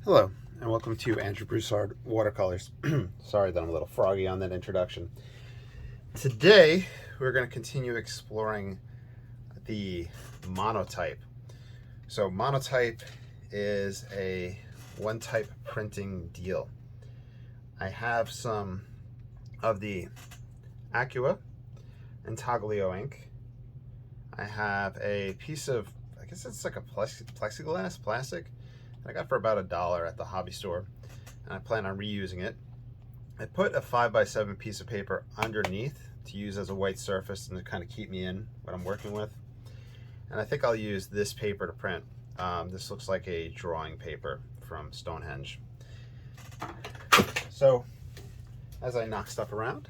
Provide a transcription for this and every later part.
Hello, and welcome to Andrew Broussard Watercolors. Sorry that I'm a little froggy on that introduction. Today, we're going to continue exploring the monotype. So monotype is a one-type printing deal. I have some of the Akua Intaglio ink. I have a piece of, I guess it's like a plexiglass, plastic, I got for about $1 at the hobby store, and I plan on reusing it. I put a 5x7 piece of paper underneath to use as a white surface and to kind of keep me in what I'm working with. And I think I'll use this paper to print. This looks like a drawing paper from Stonehenge. So, as I knock stuff around.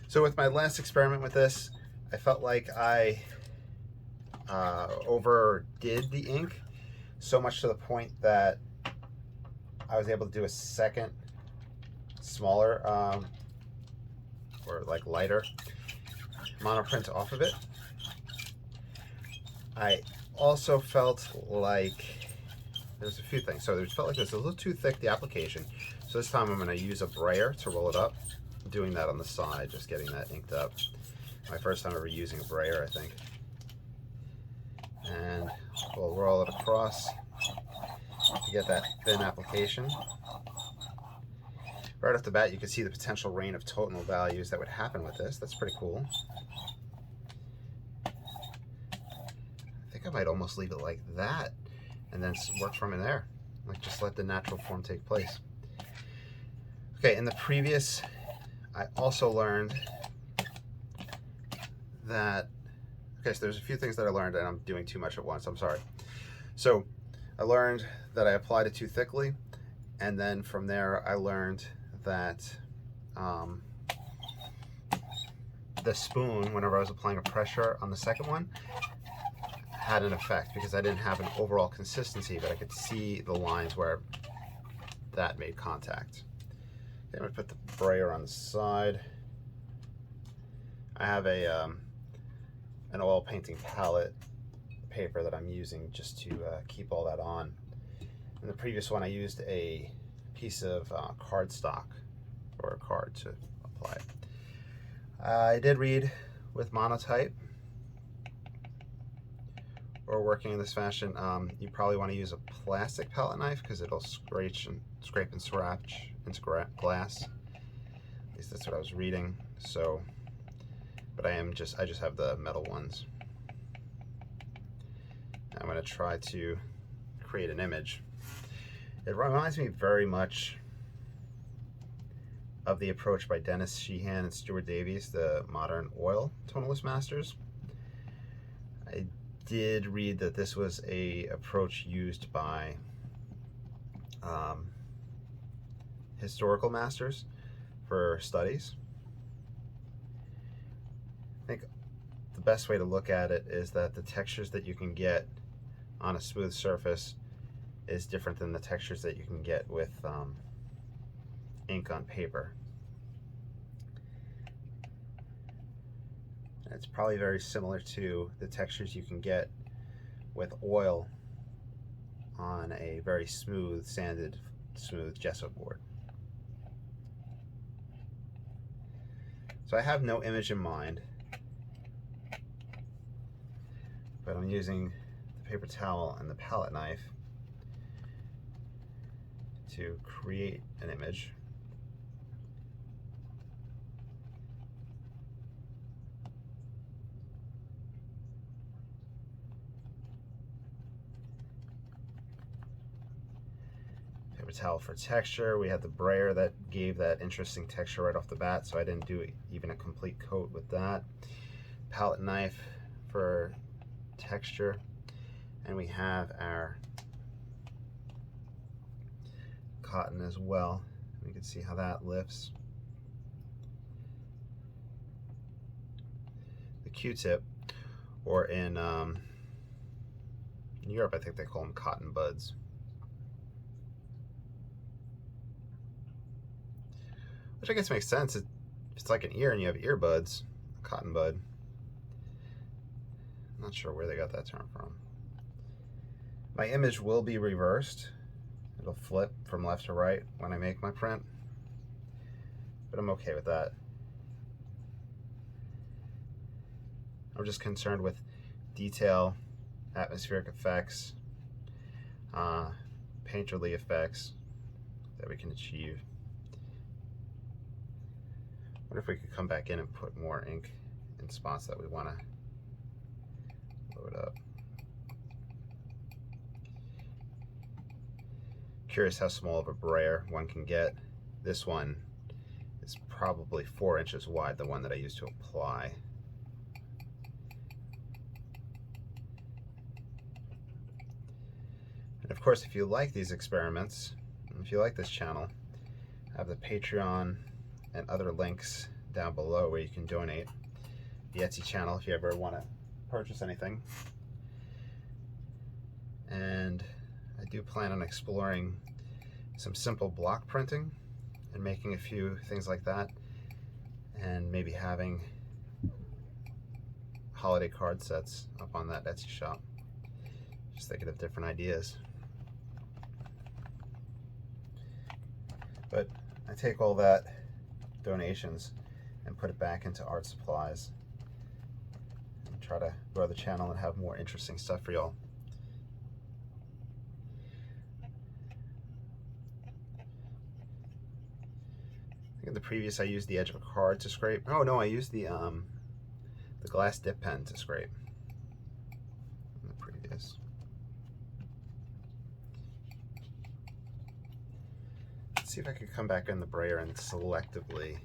So with my last experiment with this, I felt like I overdid the ink. So much to the point that I was able to do a second smaller or like lighter monoprint off of it. I also felt like there's a few things. So it felt like it was a little too thick, the application. So this time I'm going to use a brayer to roll it up. I'm doing that on the side, just getting that inked up. My first time ever using a brayer, I think. And we'll roll it across to get that thin application. Right off the bat, you can see the potential range of tonal values that would happen with this. That's pretty cool. I think I might almost leave it like that and then work from in there. Like just let the natural form take place. Okay, in the previous, I also learned that, okay, so there's a few things that I learned and I'm doing too much at once, I'm sorry. So I learned that I applied it too thickly, and then from there I learned that the spoon, whenever I was applying a pressure on the second one, had an effect because I didn't have an overall consistency, but I could see the lines where that made contact. Okay, I'm going to put the brayer on the side. I have a an oil painting palette paper that I'm using just to keep all that on. In the previous one I used a piece of cardstock or a card to apply it. I did read with monotype or working in this fashion, you probably want to use a plastic palette knife because it'll scrape and scratch into glass. At least that's what I was reading. So, but I just have the metal ones. I'm going to try to create an image. It reminds me very much of the approach by Dennis Sheehan and Stuart Davies, the modern oil tonalist masters. I did read that this was a approach used by historical masters for studies. I think the best way to look at it is that the textures that you can get on a smooth surface is different than the textures that you can get with ink on paper. It's probably very similar to the textures you can get with oil on a very smooth, sanded, smooth gesso board. So I have no image in mind, but I'm using the paper towel and the palette knife to create an image. Paper towel for texture. We had the brayer that gave that interesting texture right off the bat, so I didn't do even a complete coat with that. Palette knife for texture, and we have our cotton as well. You can see how that lifts. The Q-tip, or in Europe I think they call them cotton buds. Which I guess makes sense. If it's like an ear and you have earbuds, a cotton bud. I'm not sure where they got that term from. My image will be reversed It'll flip from left to right when I make my print, but I'm okay with that. I'm just concerned with detail, atmospheric effects, painterly effects that we can achieve. What if we could come back in and put more ink in spots that we want to load up? Curious how small of a brayer one can get. This one is probably 4 inches wide, the one that I used to apply. And of course, if you like these experiments, if you like this channel, I have the Patreon and other links down below where you can donate. The Etsy channel if you ever want to purchase anything. And I do plan on exploring some simple block printing and making a few things like that, and maybe having holiday card sets up on that Etsy shop. Just thinking of different ideas. But I take all that donations and put it back into art supplies and try to grow the channel and have more interesting stuff for y'all. In the previous, I used the edge of a card to scrape. Oh no, I used the glass dip pen to scrape in the previous. Let's see if I could come back in the brayer and selectively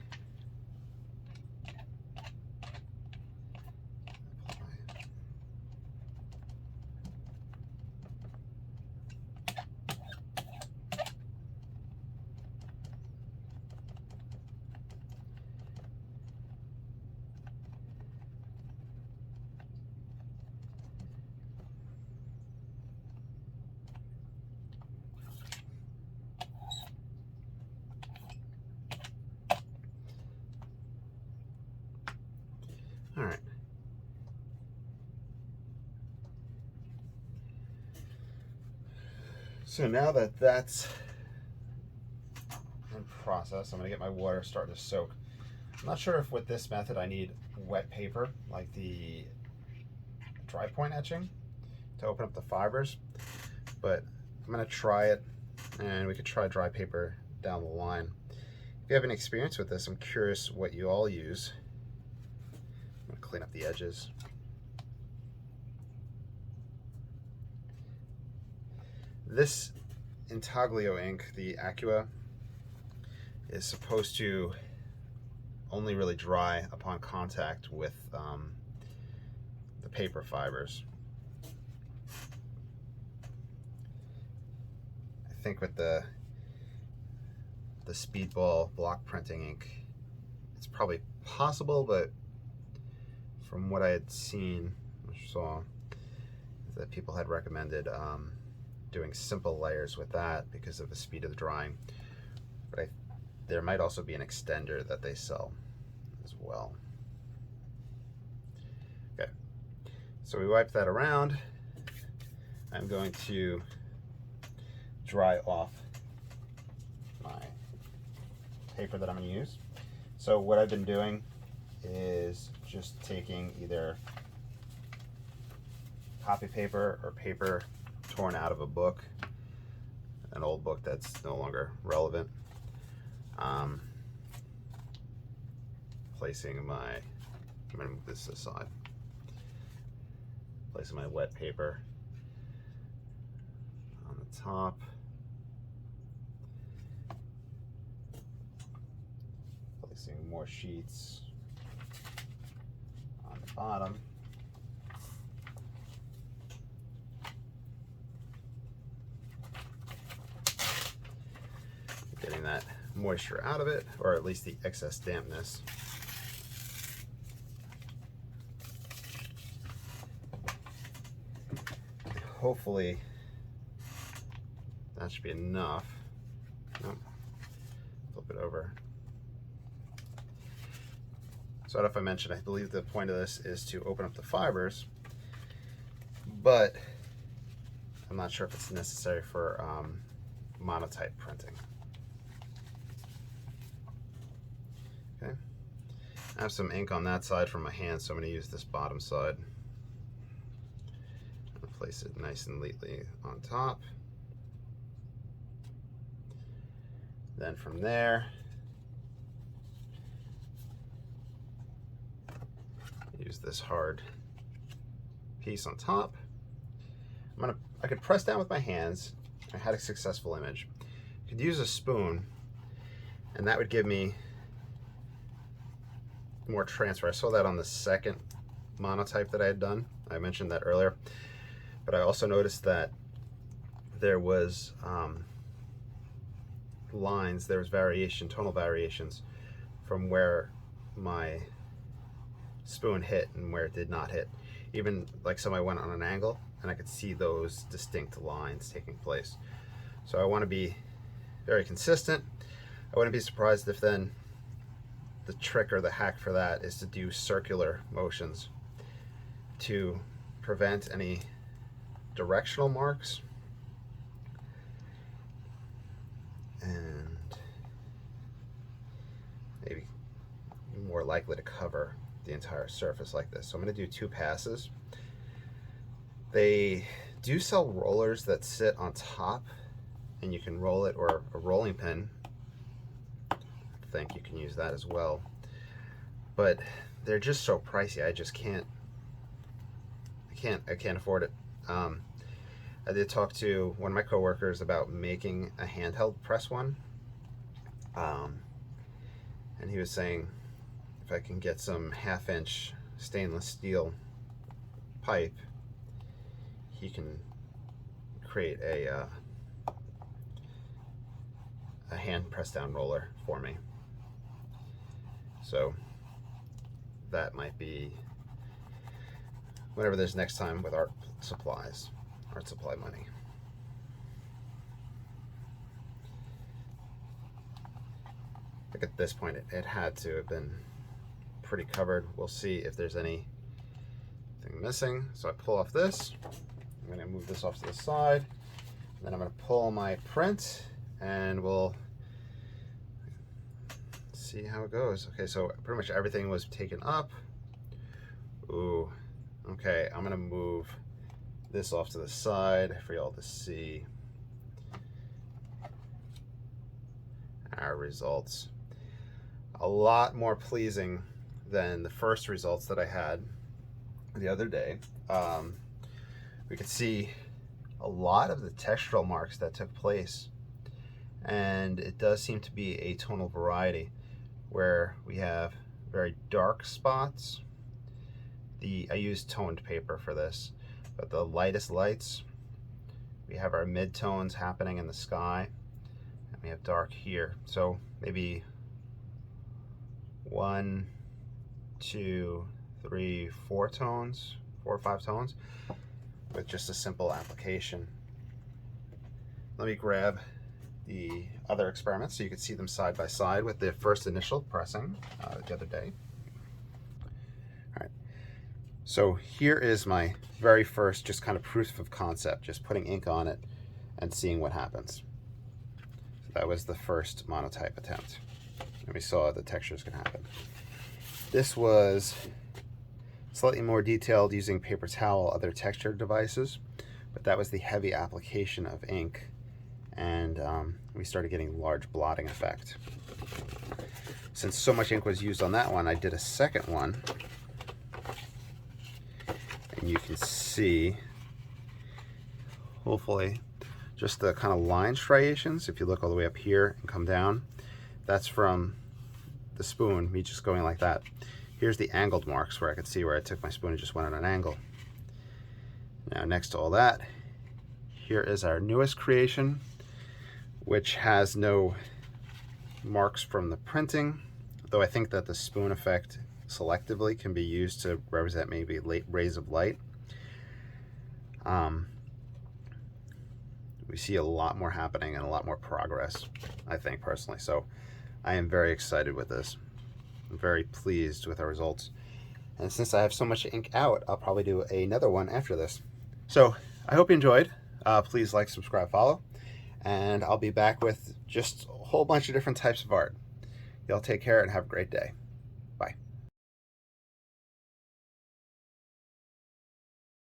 All right. So now that that's in process, I'm going to get my water starting to soak. I'm not sure if with this method I need wet paper like the dry point etching to open up the fibers, but I'm going to try it, and we could try dry paper down the line. If you have any experience with this, I'm curious what you all use. I'm going to clean up the edges. This Intaglio ink, the Akua, is supposed to only really dry upon contact with the paper fibers. I think with the speedball block printing ink, it's probably possible, but from what I had seen or saw, is that people had recommended doing simple layers with that because of the speed of the drying. But there might also be an extender that they sell as well. Okay, so we wipe that around. I'm going to dry off my paper that I'm going to use. So what I've been doing is just taking either copy paper or paper torn out of a book, an old book that's no longer relevant, placing my, I'm going to move this aside, placing my wet paper on the top, placing more sheets on the bottom, getting that moisture out of it, or at least the excess dampness. Hopefully that should be enough. Nope. Flip it over. So I don't know if I mentioned, I believe the point of this is to open up the fibers, but I'm not sure if it's necessary for monotype printing. Okay, I have some ink on that side from my hand, so I'm going to use this bottom side. I'll place it nice and neatly on top. Then from there, use this hard piece on top. I could press down with my hands. I had a successful image. I could use a spoon, and that would give me more transfer. I saw that on the second monotype that I had done. I mentioned that earlier. But I also noticed that there was lines, there was variation, tonal variations from where my spoon hit and where it did not hit. Even like some I went on an angle and I could see those distinct lines taking place. So I want to be very consistent. I wouldn't be surprised if then the trick or the hack for that is to do circular motions to prevent any directional marks and maybe more likely to cover the entire surface like this. So I'm going to do 2 passes. They do sell rollers that sit on top and you can roll it, or a rolling pin. I think you can use that as well, but they're just so pricey. I just can't afford it. I did talk to one of my coworkers about making a handheld press one, and he was saying if I can get some 1/2-inch stainless steel pipe, he can create a hand press down roller for me. So that might be whenever there's next time with art supply money. I think at this point it had to have been pretty covered. We'll see if there's anything missing. So I pull off this. I'm going to move this off to the side. Then I'm going to pull my print and we'll see how it goes. Okay, so pretty much everything was taken up. Ooh, okay, I'm going to move this off to the side for y'all to see our results. A lot more pleasing than the first results that I had the other day. We could see a lot of the textural marks that took place, and it does seem to be a tonal variety where we have very dark spots. I used toned paper for this, but the lightest lights, we have our mid-tones happening in the sky, and we have dark here. So maybe 1, 2, 3, 4 tones, 4 or 5 tones with just a simple application. Let me grab the other experiments so you can see them side by side with the first initial pressing the other day. All right, so here is my very first just kind of proof of concept, just putting ink on it and seeing what happens. So that was the first monotype attempt, and we saw the textures can happen. This was slightly more detailed using paper towel, other texture devices, but that was the heavy application of ink, and we started getting large blotting effect. Since so much ink was used on that one, I did a second one, and you can see, hopefully, just the kind of line striations. If you look all the way up here and come down, that's from the spoon, me just going like that. Here's the angled marks where I could see where I took my spoon and just went on an angle. Now next to all that, here is our newest creation, which has no marks from the printing, though I think that the spoon effect selectively can be used to represent maybe late rays of light. We see a lot more happening and a lot more progress, I think, personally. So I am very excited with this. I'm very pleased with our results. And since I have so much ink out, I'll probably do another one after this. So I hope you enjoyed. Please like, subscribe, follow. and I'll be back with just a whole bunch of different types of art. Y'all take care and have a great day.